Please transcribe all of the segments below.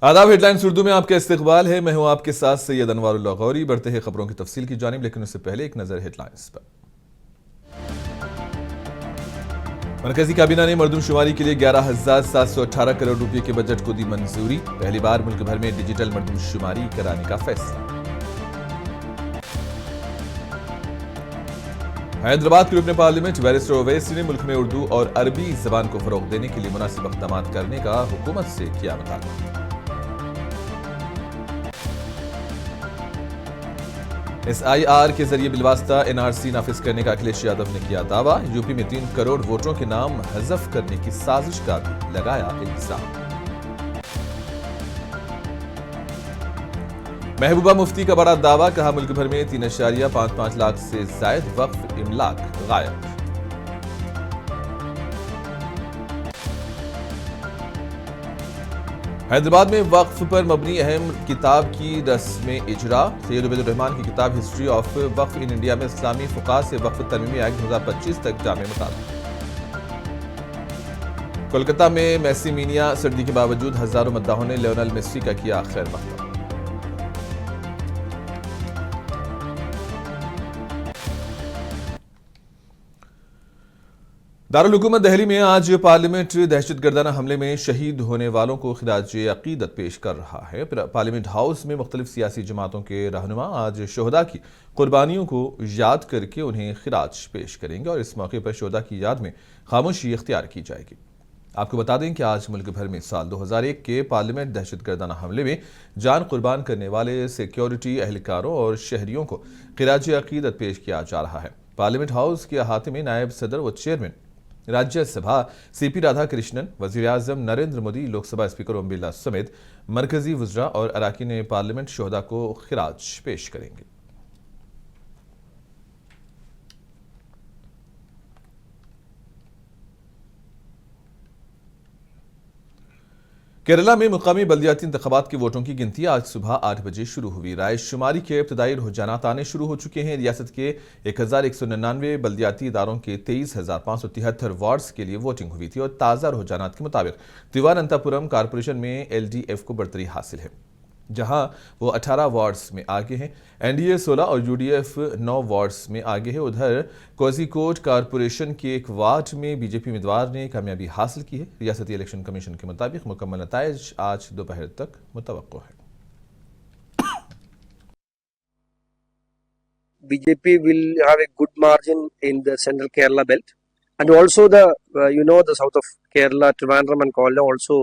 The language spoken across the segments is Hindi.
आदाब। हेडलाइंस उर्दू में आपका इस्तकबाल है। मैं हूं आपके साथ सैयद अनवारुल्लाह गौरी। बढ़ते हैं खबरों की तफसील की जानिब, लेकिन उससे पहले एक नजर हेडलाइंस पर। मरकजी काबीना ने मरदमशुमारी के लिए 11,718 करोड़ रुपए के बजट को दी मंजूरी। पहली बार मुल्क भर में डिजिटल मरदमशुमारी कराने का फैसला। हैदराबाद के रुकने पार्लियामेंट बैरिस्टर ओवैसी ने मुल्क में उर्दू और अरबी जबान को फरोग देने के लिए मुनासिब इक़दाम करने का हुकूमत से किया मुतालबा। SIR के जरिए बिलवास्ता NRC नाफिज करने का अखिलेश यादव ने किया दावा। यूपी में 3 करोड़ वोटरों के नाम हज़फ करने की साजिश का भी लगाया इल्जाम। महबूबा मुफ्ती का बड़ा दावा, कहा मुल्क भर में 3.55 लाख से जायद वक्फ इमलाक गायब। हैदराबाद में वक्फ पर मबनी अहम किताब की रस्म इजरा। सैयद उबैदुर रहमान की किताब history of Waqf in India में इस्लामी फुक़हा से वक्फ तरमीमी एक्ट 2025 तक जामे मुताबिक। कोलकाता में मैसी मीनिया सर्दी के बावजूद हजारों मद्दाहों ने लियोनेल मेसी का किया खैर मकदम। दारुल हुकूमत दिल्ली में आज पार्लियामेंट दहशतगर्दाना हमले में शहीद होने वालों को खिराज अकीदत पेश कर रहा है। पार्लियामेंट हाउस में मुख्तलिफ सियासी जमातों के रहनुमा आज शोहदा की कुर्बानियों को याद करके उन्हें खिराज पेश करेंगे और इस मौके पर शोहदा की याद में खामोशी इख्तियार की जाएगी। आपको बता दें कि आज मुल्क भर में साल 2001 के पार्लियामेंट दहशतगर्दाना हमले में जान कुर्बान करने वाले सिक्योरिटी एहलकारों और शहरियों को खिराज अकीदत पेश किया जा रहा है। पार्लियामेंट हाउस के अहाते में नायब सदर व चेयरमैन राज्यसभा CP राधाकृष्णन, वजीर आजम नरेंद्र मोदी, लोकसभा स्पीकर ओम बिरला समेत मरकजी वज़रा और अराकीन पार्लियामेंट शोहदा को खिराज पेश करेंगे। केरला में मुकामी बल्दियाती इंतखाबात के वोटों की गिनती आज सुबह 8 बजे शुरू हुई। राय शुमारी के इब्तदाई रुझानात आने शुरू हो चुके हैं। रियासत के 1199 बल्दियाती इदारों के 23,573 वार्ड्स के लिए वोटिंग हुई थी और ताज़ा रुझानात के मुताबिक तिरुवनंतपुरम कारपोरेशन में LDF को बढ़तरी हासिल है, जहां वो 18 वार्ड्स में आगे हैं। NDA 16 और UDF 9 वार्ड्स में आगे है। उधर कोझिकोड कारपोरेशन के एक वार्ड में बीजेपी उम्मीदवार ने कामयाबी हासिल की है। रियासती इलेक्शन कमीशन के मुताबिक मुकम्मल नताइज आज दोपहर तक मुतवक्को है। BJP will have a good margin in the central Kerala belt, and also the the south of Kerala, Trivandrum and Kollam also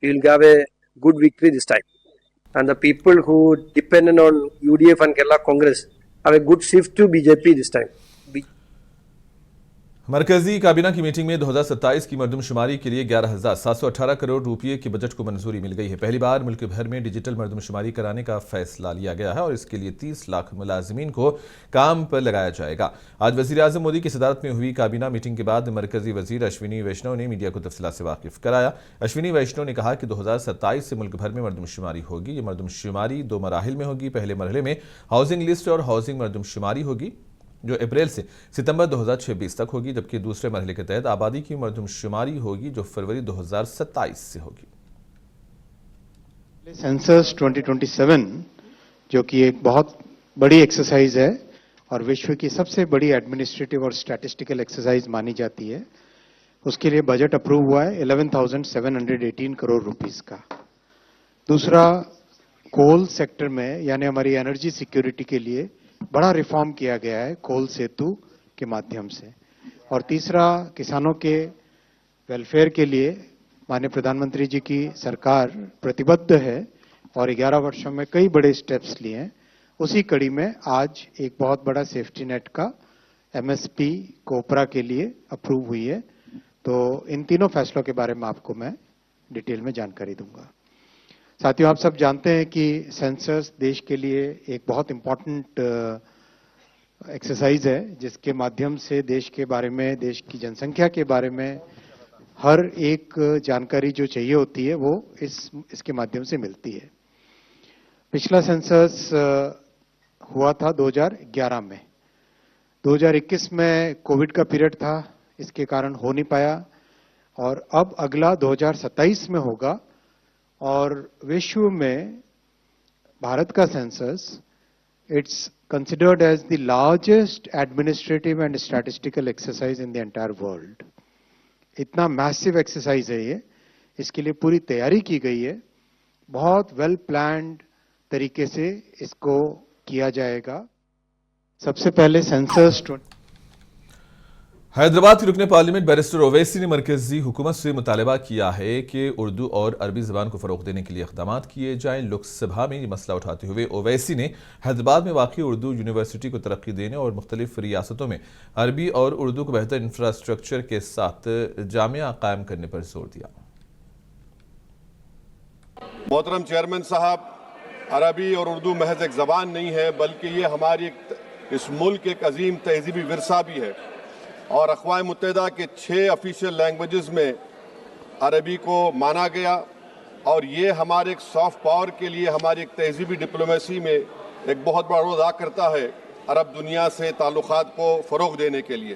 will have a good victory this time. And the people who dependent on UDF and Kerala Congress have a good shift to BJP this time. मरकजी काबीना की मीटिंग में 2027 की मरदमशुमारी के लिए 11,718 करोड़ रुपए के बजट को मंजूरी मिल गई है। पहली बार मुल्क भर में डिजिटल मरदमशुमारी कराने का फैसला लिया गया है और इसके लिए 30 लाख मुलाजिमीन को काम पर लगाया जाएगा। आज वजीर आजम मोदी की सदारत में हुई काबीना मीटिंग के बाद मरकजी वजीर अश्विनी वैष्णव ने मीडिया को तफसीलात से वाकिफ कराया। अश्विनी वैष्णव ने कहा कि 2027 से मुल्क भर में मरदमशुमारी होगी। ये मरदमशुमारी 2 मराहिल में होगी। पहले मरहले में हाउसिंग लिस्ट और हाउसिंग मरदमशुमारी होगी, जो अप्रैल से सितंबर 2026 तक होगी, जबकि दूसरे मरहले के तहत आबादी की मरदमशुमारी होगी, जो फरवरी 2027 से होगी। सेंसस 2027 जो कि एक बहुत बड़ी एक्सरसाइज है और विश्व की सबसे बड़ी एडमिनिस्ट्रेटिव और स्टैटिस्टिकल एक्सरसाइज मानी जाती है, उसके लिए बजट अप्रूव हुआ है 11,718 करोड़ रुपीस का। दूसरा, कोल सेक्टर में यानी हमारी एनर्जी सिक्योरिटी के लिए बड़ा रिफॉर्म किया गया है कोल सेतु के माध्यम से। और तीसरा, किसानों के वेलफेयर के लिए माननीय प्रधानमंत्री जी की सरकार प्रतिबद्ध है और 11 वर्षों में कई बड़े स्टेप्स लिए हैं। उसी कड़ी में आज एक बहुत बड़ा सेफ्टी नेट का MSP कोपरा के लिए अप्रूव हुई है। तो इन तीनों फैसलों के बारे में आपको मैं डिटेल में जानकारी दूंगा। साथियों, आप सब जानते हैं कि सेंसस देश के लिए एक बहुत इम्पोर्टेंट एक्सरसाइज है, जिसके माध्यम से देश के बारे में, देश की जनसंख्या के बारे में हर एक जानकारी जो चाहिए होती है वो इसके माध्यम से मिलती है। पिछला सेंसस हुआ था 2011 में। 2021 में कोविड का पीरियड था, इसके कारण हो नहीं पाया और अब अगला 2027 में होगा और विश्व में भारत का census it's considered as the largest administrative and statistical exercise in the entire world. इतना मैसिव एक्सरसाइज है ये, इसके लिए पूरी तैयारी की गई है, बहुत वेल प्लान्ड तरीके से इसको किया जाएगा। सबसे पहले सेंसस हैदराबाद के रुकने पार्लियामेंट बैरिस्टर ओवैसी ने मरकजी हुकूमत से मुतालबा किया है कि उर्दू और अरबी ज़बान को फ़रोग़ देने के लिए इक़दामात किए जाएं। लोकसभा में ये मसला उठाते हुए ओवैसी ने हैदराबाद में वाक़ई उर्दू यूनिवर्सिटी को तरक्की देने और मुख्तलिफ रियासतों में अरबी और उर्दू को बेहतर इंफ्रास्ट्रक्चर के साथ जामिया कायम करने पर जोर दिया। मोहतरम चेयरमैन साहब, अरबी और उर्दू महज एक ज़बान नहीं है, बल्कि ये हमारी इस मुल्क एक अजीम तहजीबी विरसा भी है और अक़वाम मुत्तहिदा के 6 ऑफिशियल लैंग्वेजेस में अरबी को माना गया और ये हमारे एक सॉफ्ट पावर के लिए, हमारी एक तहजीबी डिप्लोमेसी में एक बहुत बड़ा रोल अदा करता है अरब दुनिया से ताल्लुक़ात को फ़रोग़ देने के लिए।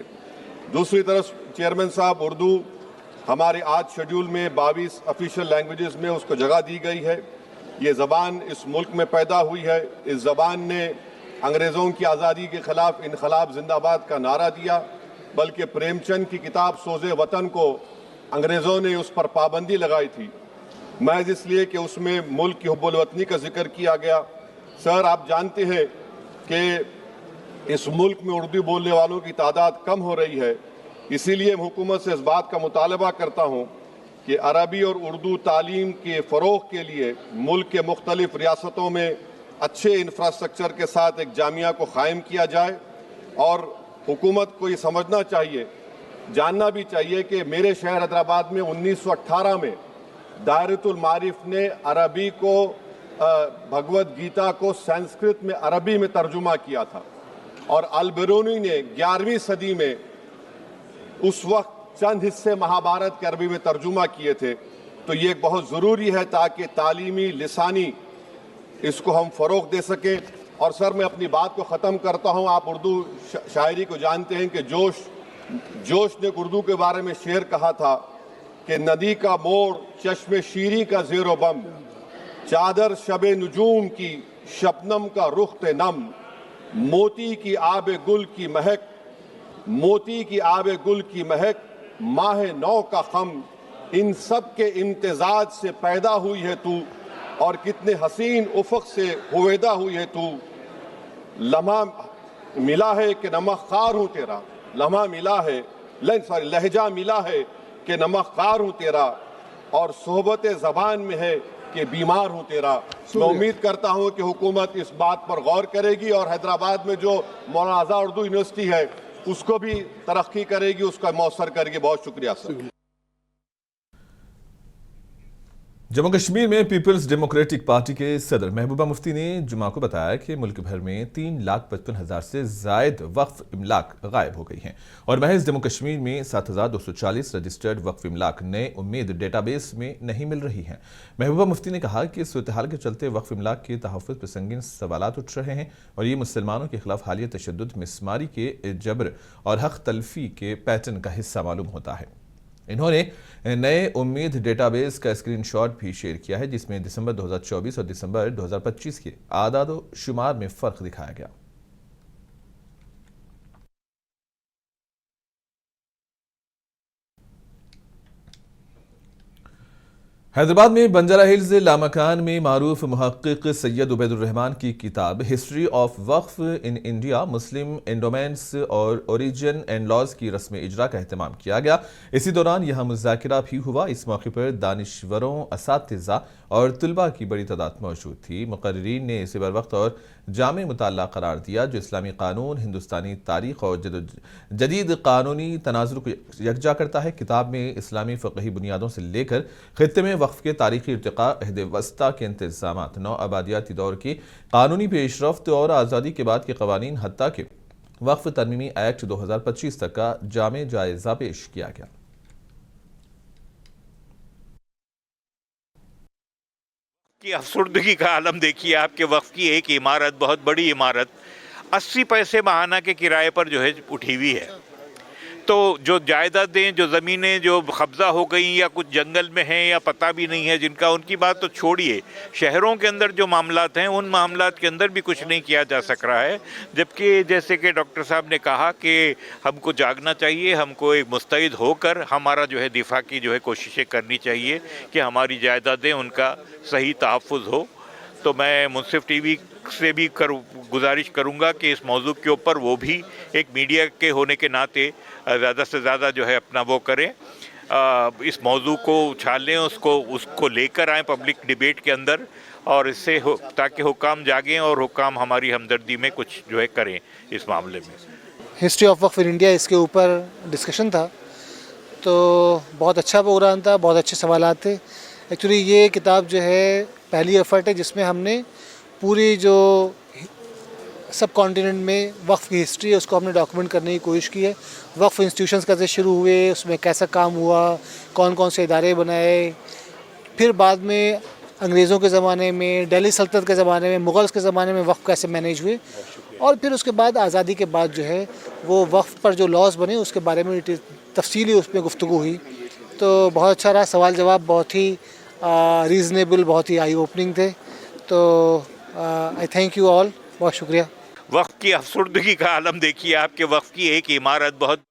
दूसरी तरफ चेयरमैन साहब, उर्दू हमारे आज शेड्यूल में 22 ऑफिशियल लैंग्वेजेस में उसको जगह दी गई है। ये ज़बान इस मुल्क में पैदा हुई है। इस ज़बान ने अंग्रेज़ों की आज़ादी के ख़िलाफ़ इनक़लाब जिंदाबाद का नारा दिया, बल्कि प्रेमचंद की किताब सोज़े वतन को अंग्रेज़ों ने उस पर पाबंदी लगाई थी, महज इसलिए कि उसमें मुल्क की हुब्बुल वतनी का जिक्र किया गया। सर, आप जानते हैं कि इस मुल्क में उर्दू बोलने वालों की तादाद कम हो रही है, इसीलिए मैं हुकूमत से इस बात का मुतालबा करता हूँ कि अरबी और उर्दू तालीम के फ़रोग़ के लिए मुल्क के मुख्तलिफ रियासतों में अच्छे इंफ्रास्ट्रक्चर के साथ एक जामिया को क़ायम किया जाए। और हुकूमत को ये समझना चाहिए, जानना भी चाहिए कि मेरे शहर हैदराबाद में 1918 में दायरतुल मारिफ ने अरबी को, भगवद गीता को संस्कृत में अरबी में तर्जुमा किया था और अल-बिरूनी ने 11वीं सदी में उस वक्त चंद हिस्से महाभारत के अरबी में तर्जुमा किए थे। तो ये बहुत ज़रूरी है ताकि तालीमी लिसानी इसको हम फ़रोग़ दे सकें। और सर, मैं अपनी बात को ख़त्म करता हूँ। आप उर्दू शायरी को जानते हैं कि जोश ने उर्दू के बारे में शेर कहा था कि नदी का मोड़, चश्मे शीरी का ज़ेरो बम, चादर शबे नुजूम की, शबनम का रुख्त नम, मोती की आबे गुल की महक, मोती की आबे गुल की महक, माह नौ का खम, इन सब के इम्तिजाज से पैदा हुई है तू और कितने हसीन उफ़क़ से हुवेदा हुई है तू। लम्हा मिला है कि नमक ख़ार हूँ तेरा, लम्हा मिला है लहजा मिला है कि नमक ख़ार हूँ तेरा, और सोहबत ज़बान में है कि बीमार हूँ तेरा। मैं उम्मीद करता हूँ कि हुकूमत इस बात पर गौर करेगी और हैदराबाद में जो मौलाना आज़ाद उर्दू यूनिवर्सिटी है उसको भी तरक्की करेगी, उसका मौसर करेगी। बहुत शुक्रिया सर। जम्मू कश्मीर में पीपल्स डेमोक्रेटिक पार्टी के सदर महबूबा मुफ्ती ने जुमा को बताया कि मुल्क भर में 3,55,000 से जायद वक्फ इमलाक गायब हो गई हैं और महज जम्मू कश्मीर में 7,240 रजिस्टर्ड वक्फ इमलाक नए उम्मीद डेटाबेस में नहीं मिल रही हैं। महबूबा मुफ्ती ने कहा कि इस सूरत हाल के चलते वक्फ इमलाक के तहफ़्फ़ुज़ पर संगीन सवालात उठ रहे हैं और ये मुसलमानों के खिलाफ हालिया तशद्दुद, मिसमारी के जबर और हक़ तलफ़ी के पैटर्न का हिस्सा मालूम होता है। इन्होंने नए उम्मीद डेटाबेस का स्क्रीनशॉट भी शेयर किया है जिसमें दिसंबर 2024 और दिसंबर 2025 के आदाद शुमार में फ़र्क दिखाया गया। हैदराबाद में बंजारा हिल्स लामकान में मारूफ मुहक्किक सैयद उबैदुर्रहमान की किताब history of Waqf in India, Muslim endowments और ओरिजिन एंड लॉज की रस्म इजरा का एहतमाम किया गया। इसी दौरान यहाँ मुज़ाकिरा भी हुआ। इस मौके पर दानिश्वरों, असातिज़ा और तुलबा की बड़ी तादाद मौजूद थी। मुक़र्रिरीन ने इसे बर वक्त और जामे मुताल्ला करार दिया जो इस्लामी कानून, हिंदुस्तानी तारीख़ और जदीद कानूनी तनाजुर को यकजा करता है। किताब में इस्लामी फ़क़ही बुनियादों से लेकर ख़ित्ते में वक्फ के तारीख़ी इर्तिक़ा, अहद वस्ता के इंतज़ामात, नौ आबादियाती दौर की कानूनी पेशरफ्त और आज़ादी के बाद के क़वानीन, हत्ता के वक्फ तरमीमी एक्ट 2025 तक का जामे जायज़ा पेश किया गया। की अफसुर्दगी का आलम देखिए। आपके वक्फ की एक इमारत, बहुत बड़ी इमारत 80 पैसे माहाना के किराए पर जो है उठी हुई है। तो जो जायदादें, जो ज़मीनें जो कब्ज़ा हो गई या कुछ जंगल में हैं या पता भी नहीं है जिनका, उनकी बात तो छोड़िए, शहरों के अंदर जो मामलात हैं उन मामलात के अंदर भी कुछ नहीं किया जा सक रहा है। जबकि जैसे कि डॉक्टर साहब ने कहा कि हमको जागना चाहिए, हमको एक मुस्तैद होकर हमारा जो है दिफा की जो है कोशिशें करनी चाहिए कि हमारी जायदादें उनका सही तहफ़्फ़ुज़ हो। तो मैं मुंसिफ टीवी से भी गुजारिश करूंगा कि इस मौजू के ऊपर वो भी एक मीडिया के होने के नाते ज़्यादा से ज़्यादा जो है अपना वो करें, इस मौजू को उछालें, उसको लेकर आएँ पब्लिक डिबेट के अंदर, और इससे ताकि हुक्काम जागें और हुक्काम हमारी हमदर्दी में कुछ जो है करें इस मामले में। History of Waqf in India, इसके ऊपर डिस्कशन था, तो बहुत अच्छा प्रोग्राम था, बहुत अच्छे सवालात थे। एक्चुअली ये किताब जो है पहली एफर्ट है जिसमें हमने पूरी जो सब कॉन्टिनेंट में वक्फ की हिस्ट्री है उसको हमने डॉक्यूमेंट करने की कोशिश की है। वक्फ इंस्टीट्यूशंस कैसे शुरू हुए, उसमें कैसा काम हुआ, कौन कौन से इदारे बनाए, फिर बाद में अंग्रेज़ों के ज़माने में, दिल्ली सल्तनत के ज़माने में, मुग़ल्स के ज़माने में वक्फ कैसे मैनेज हुए, और फिर उसके बाद आज़ादी के बाद जो है वो वक्फ पर जो लॉज बने उसके बारे में तफसीली उसमें गुफ्तगू हुई। तो बहुत अच्छा रहा, सवाल जवाब बहुत ही रीज़नेबल, बहुत ही आई ओपनिंग थे। तो आई थैंक यू ऑल, बहुत शुक्रिया। वक्फ की अफसुर्दगी का आलम देखिए, आपके वक्फ की एक इमारत बहुत।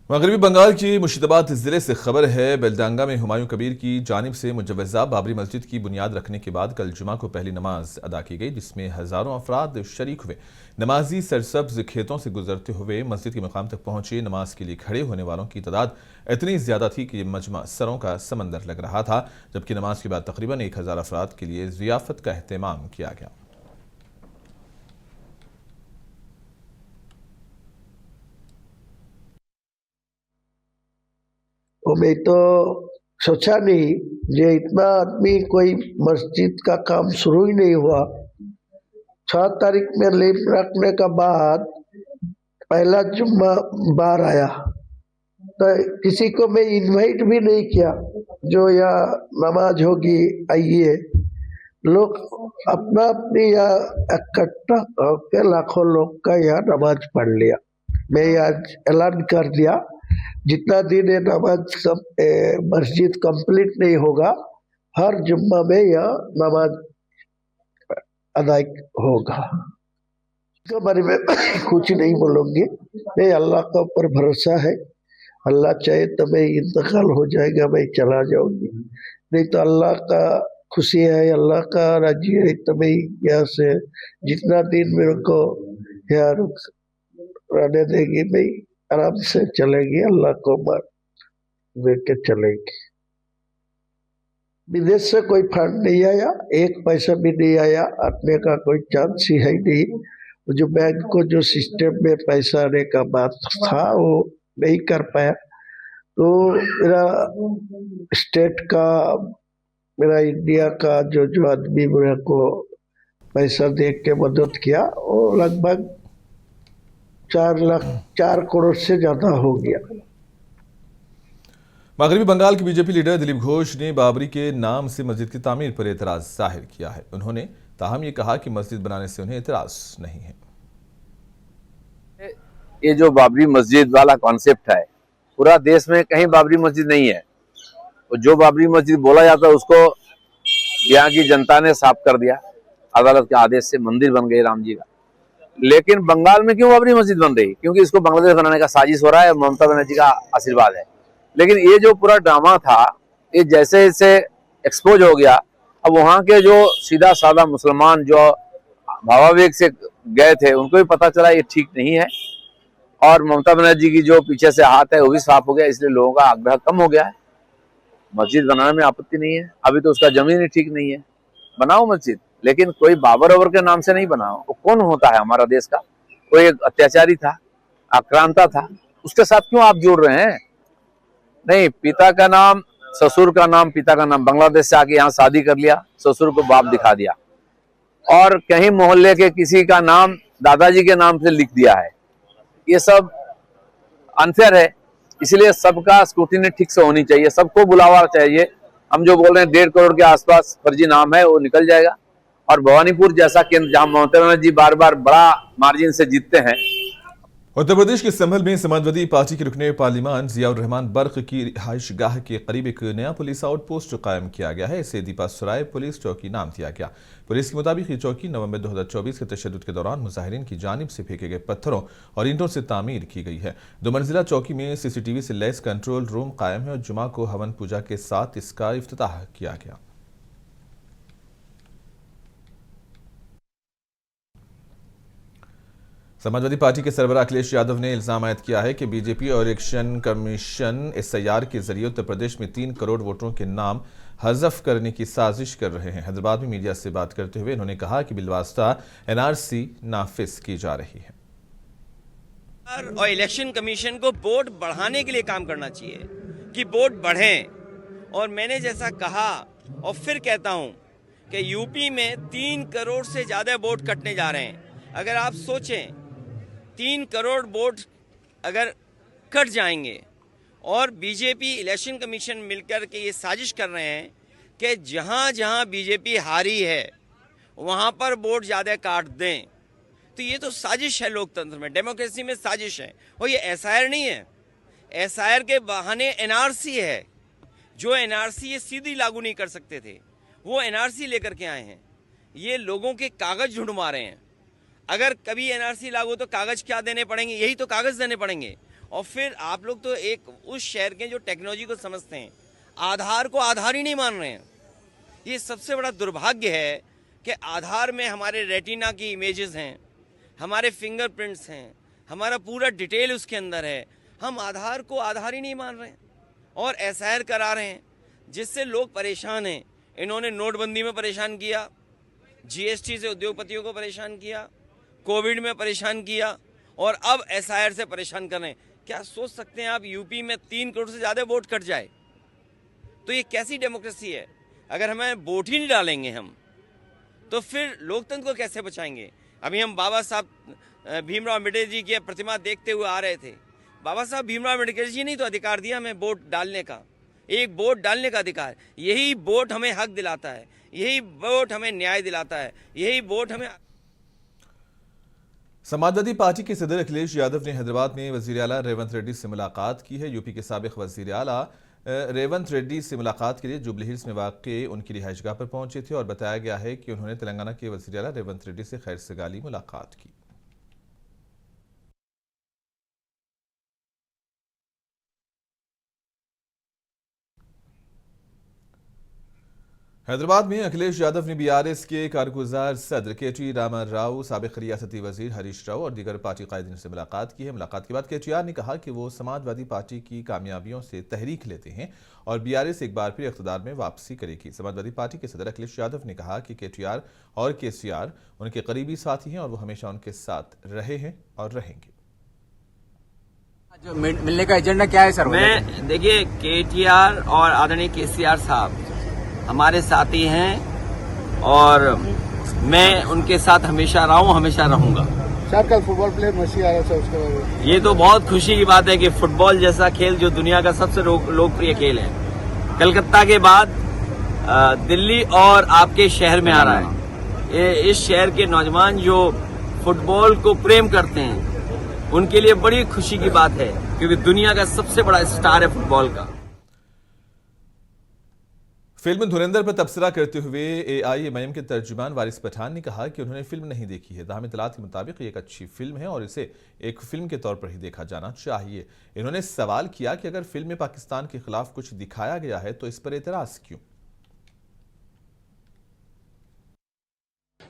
मगरबी बंगाल की मुर्शिदाबाद जिले से खबर है, बेलडांगा में हुमायूं कबीर की जानिब से मुजव्वज़ा बाबरी मस्जिद की बुनियाद रखने के बाद कल जुमा को पहली नमाज अदा की गई, जिसमें हज़ारों अफराद शरीक हुए। नमाजी सरसब्ज खेतों से गुजरते हुए मस्जिद के मकाम तक पहुंचे। नमाज के लिए खड़े होने वालों की तादाद इतनी ज़्यादा थी कि मजमा सरों का समंदर लग रहा था, जबकि नमाज के बाद तकरीबन 1000 अफराद के लिए ज़ियाफ़त का एहतमाम किया गया। मैं तो सोचा नहीं ये इतना आदमी, कोई मस्जिद का काम शुरू ही नहीं हुआ। 6 तारीख में लीव रखने का बाद पहला जुम्मा बार आया, तो किसी को मैं इनवाइट भी नहीं किया जो यहाँ नमाज होगी आइए। लोग अपना अपनी यहाँ इकट्ठा होकर लाखों लोग का यहाँ नमाज पढ़ लिया। मैं आज ऐलान कर दिया, जितना दिन ये नमाज मस्जिद कंप्लीट नहीं होगा, हर जुम्मा में यह नमाज अदा होगा। इसके बारे में कुछ नहीं बोलूंगी, मैं अल्लाह का ऊपर भरोसा है। अल्लाह चाहे तो मैं इंतकाल हो जाएगा, मैं चला जाऊंगी, नहीं तो अल्लाह का खुशी है, अल्लाह का राजी है तो मैं यहाँ से जितना दिन मेरे को यहाँ रहने देगी, मैं आराम से चलेगी, अल्लाह को मान लेके चलेगी। विदेश से कोई फंड नहीं आया, एक पैसा भी नहीं आया, आने का कोई चांस ही है नहीं। जो बैंक को जो सिस्टम में पैसा आने का बात था वो नहीं कर पाया। तो मेरा स्टेट का, मेरा इंडिया का जो आदमी मेरे को पैसा दे के मदद किया, वो लगभग 4 करोड़ से ज्यादा हो गया। मगरबी बंगाल के बीजेपी लीडर दिलीप घोष ने बाबरी के नाम से मस्जिद की तामीर पर एतराज जाहिर किया है। उन्होंने ताहम ये कहा कि मस्जिद बनाने से उन्हें एतराज नहीं है। ये जो बाबरी मस्जिद वाला कॉन्सेप्ट है, पूरा देश में कहीं बाबरी मस्जिद नहीं है। तो जो बाबरी मस्जिद बोला जाता है उसको यहाँ की जनता ने साफ कर दिया, अदालत के आदेश से मंदिर बन गए राम जी का। लेकिन बंगाल में क्यों बाबरी मस्जिद बन रही? क्योंकि इसको बांग्लादेश बनाने का साजिश हो रहा है, ममता बनर्जी का आशीर्वाद है। लेकिन ये जो पूरा ड्रामा था, ये जैसे जैसे एक्सपोज हो गया, अब वहाँ के जो सीधा साधा मुसलमान जो भावावेग से गए थे उनको भी पता चला ये ठीक नहीं है, और ममता बनर्जी की जो पीछे से हाथ है वो भी साफ हो गया, इसलिए लोगों का आग्रह कम हो गया है। मस्जिद बनाने में आपत्ति नहीं है, अभी तो उसका जमीन ही ठीक नहीं है, बनाओ मस्जिद, लेकिन कोई बाबर ओबर के नाम से नहीं बनाओ। वो कौन होता है हमारा देश का? कोई एक अत्याचारी था, आक्रांता था, उसके साथ क्यों आप जोड़ रहे हैं? नहीं, पिता का नाम, ससुर का नाम, पिता का नाम, बांग्लादेश से आके यहाँ शादी कर लिया, ससुर को बाप दिखा दिया, और कहीं मोहल्ले के किसी का नाम दादाजी के नाम से लिख दिया है। ये सब अनफेयर है, इसलिए सबका स्क्रूटिनी ठीक से होनी चाहिए, सबको बुलावा चाहिए। हम जो बोल रहे हैं 1.5 करोड़ के आसपास फर्जी नाम है, वो निकल जाएगा। और भवानीपुर जैसा केंद्र जहां ममता बनर्जी बार बार बड़ा मार्जिन से जीतते हैं, उत्तर प्रदेश के संभल में समाजवादी पार्टी के रुकने पार्लिमान जियाउर रहमान बर्क की रिहाइश गाह के करीब एक नया पुलिस आउटपोस्ट कायम किया गया है। इसे दीपासराय पुलिस चौकी नाम दिया गया। पुलिस के मुताबिक ये चौकी नवंबर 2024 के तशद्दुद के दौरान मुजाहिरीन की जानिब से फेंके गए पत्थरों और ईंटों से तामीर की गई है। 2 मंजिला चौकी में सीसीटीवी से लैस कंट्रोल रूम कायम है और जुमा को हवन पूजा के साथ इसका इफ्तिताह किया गया। समाजवादी पार्टी के सरबराह अखिलेश यादव ने इल्जाम आयद किया है कि बीजेपी और इलेक्शन कमीशन SIR के जरिए उत्तर प्रदेश में 3 करोड़ वोटरों के नाम हज़फ करने की साजिश कर रहे हैं। हैदराबाद में मीडिया से बात करते हुए उन्होंने कहा कि बिलवास्ता NRC नाफिज की जा रही है और इलेक्शन कमीशन को वोट बढ़ाने के लिए काम करना चाहिए कि वोट बढ़ें। और मैंने जैसा कहा और फिर कहता हूं कि यूपी में 3 करोड़ से ज्यादा वोट कटने जा रहे हैं। अगर आप सोचें 3 करोड़ वोट अगर कट जाएंगे और बीजेपी इलेक्शन कमीशन मिलकर के ये साजिश कर रहे हैं कि जहां जहां बीजेपी हारी है वहां पर वोट ज़्यादा काट दें, तो ये तो साजिश है। लोकतंत्र में, डेमोक्रेसी में साजिश है। और ये SIR नहीं है, SIR के बहाने NRC है। जो NRC ये सीधी लागू नहीं कर सकते थे वो NRC लेकर के आए हैं। ये लोगों के कागज ढूंढवा रहे हैं। अगर कभी NRC लागू तो कागज क्या देने पड़ेंगे? यही तो कागज देने पड़ेंगे। और फिर आप लोग तो एक उस शहर के जो टेक्नोलॉजी को समझते हैं, आधार को आधार ही नहीं मान रहे हैं। ये सबसे बड़ा दुर्भाग्य है कि आधार में हमारे रेटिना की इमेजेस हैं, हमारे फिंगरप्रिंट्स हैं, हमारा पूरा डिटेल उसके अंदर है। हम आधार को आधार ही नहीं मान रहे हैं और SIR करा रहे हैं, जिससे लोग परेशान हैं। इन्होंने नोटबंदी में परेशान किया, GST से उद्योगपतियों को परेशान किया, कोविड में परेशान किया और अब SIR से परेशान कर रहे हैं। क्या सोच सकते हैं आप यूपी में 3 करोड़ से ज़्यादा वोट कट जाए? तो ये कैसी डेमोक्रेसी है? अगर हमें वोट ही नहीं डालेंगे हम तो फिर लोकतंत्र को कैसे बचाएंगे? अभी हम बाबा साहब भीमराव अम्बेडकर जी की प्रतिमा देखते हुए आ रहे थे। बाबा साहब भीमराव अम्बेडकर जी ने तो अधिकार दिया हमें वोट डालने का, एक वोट डालने का अधिकार। यही वोट हमें हक दिलाता है, यही वोट हमें न्याय दिलाता है, यही वोट हमें। समाजवादी पार्टी के सदर अखिलेश यादव ने हैदराबाद में वजीर आला रेवंत रेड्डी से मुलाकात की है। यूपी के साबिक वजीर आला रेवंत रेड्डी से मुलाकात के लिए जुबली हिल्स में वाक़ उनकी रिहाइशगाह पर पहुंचे थे और बताया गया है कि उन्होंने तेलंगाना के वजीर आला रेवंत रेड्डी से खैर सगाली मुलाकात की। हैदराबाद में अखिलेश यादव ने BRS के कारगुजार सदर KT रामा राव, साबिक रियासती वजीर हरीश राव और दीगर पार्टी कायदीन से मुलाकात की है। मुलाकात के बाद KTR ने कहा कि वो समाजवादी पार्टी की कामयाबियों से तहरीक लेते हैं और BRS एक बार फिर इख्तिदार में वापसी करेगी। समाजवादी पार्टी के सदर अखिलेश यादव ने कहा कि KTR और KCR उनके करीबी साथी हैं और वो हमेशा उनके साथ रहे हैं और रहेंगे। जो मिलने का एजेंडा क्या है सर? मैं देखिए, KTR और आदरणीय KCR साहब हमारे साथी हैं और मैं उनके साथ हमेशा रहा हूँ, हमेशा रहूंगा। सर कल फुटबॉल प्लेयर मेसी आया था, उसके बारे में ये तो बहुत खुशी की बात है कि फुटबॉल जैसा खेल जो दुनिया का सबसे लोकप्रिय खेल है, कलकत्ता के बाद दिल्ली और आपके शहर में आ रहा है। इस शहर के नौजवान जो फुटबॉल को प्रेम करते हैं उनके लिए बड़ी खुशी की बात है, क्योंकि दुनिया का सबसे बड़ा स्टार है फुटबॉल का। फिल्म धुरंधर पर तबसरा करते हुए AIMIM के तर्जुमान वारिस पठान ने कहा कि उन्होंने फिल्म नहीं देखी है। दाम इत्तलात के मुताबिक ये एक अच्छी फिल्म है और इसे एक फिल्म के तौर पर ही देखा जाना चाहिए। इन्होंने सवाल किया कि अगर फिल्म में पाकिस्तान के खिलाफ कुछ दिखाया गया है तो इस पर एतराज क्यों?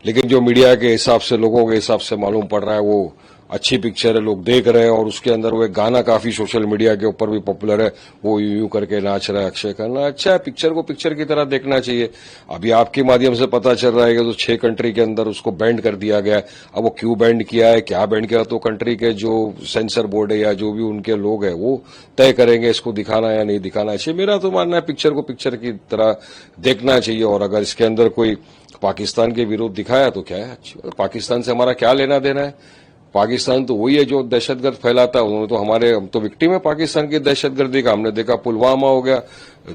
लेकिन जो मीडिया के हिसाब से, लोगों के हिसाब से मालूम पड़ रहा है वो अच्छी पिक्चर है, लोग देख रहे हैं। और उसके अंदर वो एक गाना काफी सोशल मीडिया के ऊपर भी पॉपुलर है, वो यूं करके नाच रहा है अक्षय खन्ना। अच्छा है, पिक्चर को पिक्चर की तरह देखना चाहिए। अभी आपके माध्यम से पता चल रहा है कि तो 6 कंट्री के अंदर उसको बैंड कर दिया गया है। अब वो क्यों बैंड किया है, क्या बैंड किया, तो कंट्री के जो सेंसर बोर्ड है या जो भी उनके लोग हैं वो तय करेंगे इसको दिखाना या नहीं दिखाना चाहिए। मेरा तो मानना है पिक्चर को पिक्चर की तरह देखना चाहिए। और अगर इसके अंदर कोई पाकिस्तान के विरोध दिखाया तो क्या है, अच्छी। पाकिस्तान से हमारा क्या लेना देना है? पाकिस्तान तो वही है जो दहशतगर्द फैलाता है। उन्होंने तो हम तो विक्टिम है पाकिस्तान की दहशतगर्दी का। हमने देखा पुलवामा हो गया,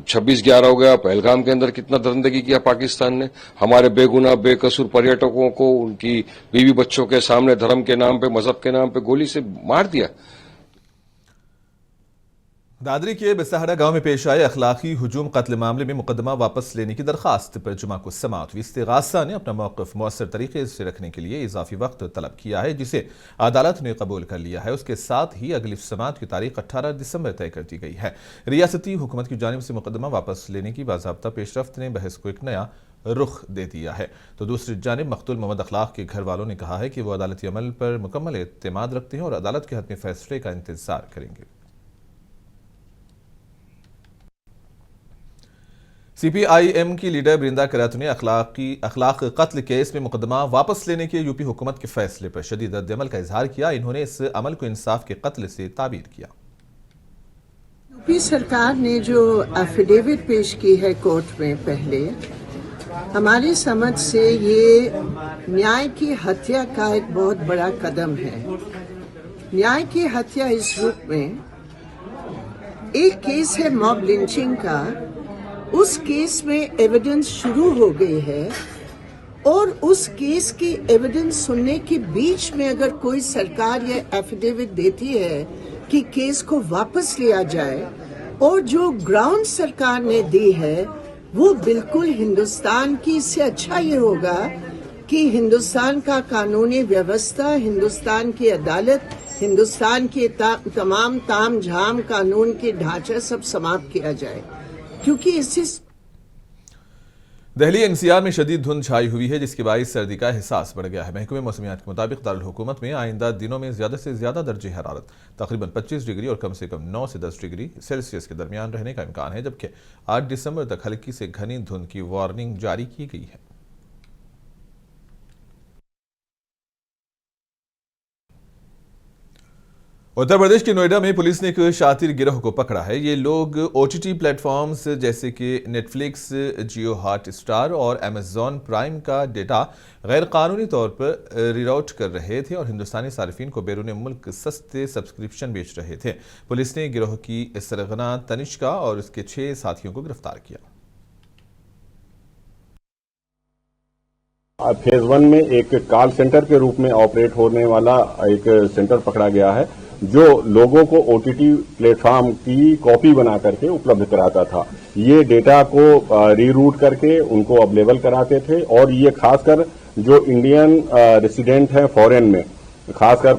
26/11 हो गया, पहलगाम के अंदर कितना दरिंदगी किया पाकिस्तान ने। हमारे बेगुनाह बेकसूर पर्यटकों को उनकी बीवी बच्चों के सामने धर्म के नाम पे, मजहब के नाम पे गोली से मार दिया। दादरी के बिसाहड़ा गांव में पेश आए अखलाकी हुजूम कत्ल मामले में मुकदमा वापस लेने की दरखास्त पर जुमा को समाअत हुई। इस्तिगासा ने अपना मौक़िफ़ मौसर तरीके से रखने के लिए इजाफी वक्त तलब किया है, जिसे अदालत ने कबूल कर लिया है। उसके साथ ही अगली समाअत की तारीख 18 दिसंबर तय कर दी गई है। रियासती हुकूमत की जानिब से मुकदमा वापस लेने की बाज़ाब्ता पेशरफ्त ने बहस को एक नया रुख दे दिया है। तो दूसरी जानिब मकतूल मोहम्मद अखलाक के घर वालों ने कहा है कि वो अदालती अमल पर मुकम्मल एतमाद रखते हैं और अदालत के हतमी फैसले का इंतजार करेंगे। CPIM की लीडर बृंदा करातू ने अखलाक कत्ल केस में मुकदमा वापस लेने के यूपी हुकूमत के फैसले पर शदीद रद्द-ए-अमल का इजहार किया। इन्होंने इस अमल को इंसाफ के कत्ल से ताबीर किया। यूपी सरकार ने जो एफिडेविट पेश की है कोर्ट में पहले, हमारी समझ से ये न्याय की हत्या का एक बहुत बड़ा कदम है। न्याय की हत्या इस रूप में, एक केस है मॉब लिंचिंग का, उस केस में एविडेंस शुरू हो गई है और उस केस की एविडेंस सुनने के बीच में अगर कोई सरकार ये एफिडेविट देती है कि केस को वापस लिया जाए, और जो ग्राउंड सरकार ने दी है वो बिल्कुल हिंदुस्तान की, इससे अच्छा ये होगा कि हिंदुस्तान का कानूनी व्यवस्था, हिंदुस्तान की अदालत, हिंदुस्तान के तमाम ताम झाम कानून के ढांचा सब समाप्त किया जाए, क्योंकि इससे दिल्ली NCR में शदीद धुंध छाई हुई है, जिसके बाइस सर्दी का एहसास बढ़ गया है। महकमे मौसमियात के मुताबिक दारुल हुकूमत में आइंदा दिनों में ज्यादा से ज्यादा दर्जे हरारत तकरीबन 25 डिग्री और कम से कम 9 से 10 डिग्री सेल्सियस के दरमियान रहने का इम्कान है, जबकि 8 दिसंबर तक हल्की से घनी धुंध की वार्निंग जारी की गई है। उत्तर प्रदेश के नोएडा में पुलिस ने एक शातिर गिरोह को पकड़ा है। ये लोग OTT प्लेटफॉर्म्स जैसे कि नेटफ्लिक्स, जियो हॉटस्टार और अमेजॉन प्राइम का डेटा गैर कानूनी तौर पर रीराउट कर रहे थे और हिंदुस्तानी सार्फिन को बैरून मुल्क सस्ते सब्सक्रिप्शन बेच रहे थे। पुलिस ने गिरोह की सरगना तनिष्का और उसके 6 साथियों को गिरफ्तार किया। फेज 1 में एक कॉल सेंटर के रूप में ऑपरेट होने वाला एक सेंटर पकड़ा गया है, जो लोगों को OTT प्लेटफॉर्म की कॉपी बना करके उपलब्ध कराता था। ये डेटा को रीरूट करके उनको अवेलेबल कराते थे, और ये खासकर जो इंडियन रेसिडेंट हैं फॉरेन में, खासकर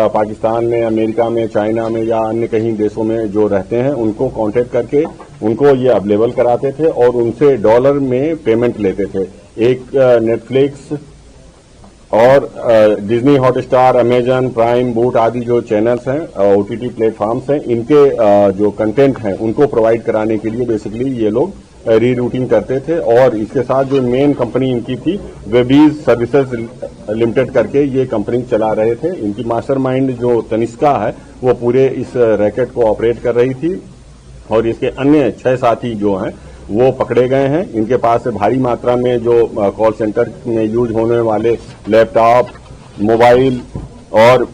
पाकिस्तान में, अमेरिका में, चाइना में या अन्य कहीं देशों में जो रहते हैं, उनको कांटेक्ट करके उनको ये अवेलेबल कराते थे और उनसे डॉलर में पेमेंट लेते थे। एक नेटफ्लिक्स और Disney Hotstar, Amazon prime, boot आदि जो चैनल्स हैं, OTT प्लेटफॉर्म्स हैं, इनके जो कंटेंट हैं उनको प्रोवाइड कराने के लिए बेसिकली ये लोग रीरूटिंग करते थे। और इसके साथ जो मेन कंपनी इनकी थी, वेबीज सर्विसेज लिमिटेड करके ये कंपनी चला रहे थे। इनकी मास्टरमाइंड जो तनिष्का है वो पूरे इस रैकेट को ऑपरेट कर रही थी, और इसके अन्य 6 साथी जो हैं वो पकड़े गए हैं। इनके पास से भारी मात्रा में जो कॉल सेंटर में यूज होने वाले लैपटॉप, मोबाइल और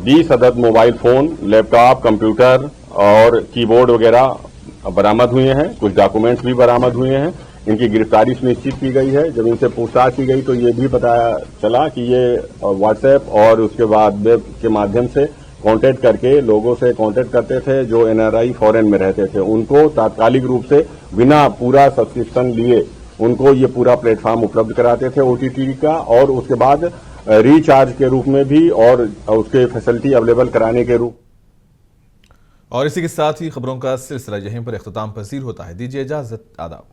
20 अदद मोबाइल फोन, लैपटॉप, कंप्यूटर और कीबोर्ड वगैरह बरामद हुए हैं। कुछ डॉक्यूमेंट्स भी बरामद हुए हैं। इनकी गिरफ्तारी सुनिश्चित की गई है। जब इनसे पूछताछ की गई तो ये भी बताया चला कि ये व्हाट्सएप और उसके बाद वेब के माध्यम से कांटेक्ट करके लोगों से कांटेक्ट करते थे जो NRI फॉरेन में रहते थे। उनको तात्कालिक रूप से बिना पूरा सब्सक्रिप्शन लिए उनको ये पूरा प्लेटफॉर्म उपलब्ध कराते थे OTT का, और उसके बाद रिचार्ज के रूप में भी और उसके फैसिलिटी अवेलेबल कराने के रूप। और इसी के साथ ही खबरों का सिलसिला यहीं पर इख्तिताम पजीर होता है। दीजिए इजाजत, आदाब।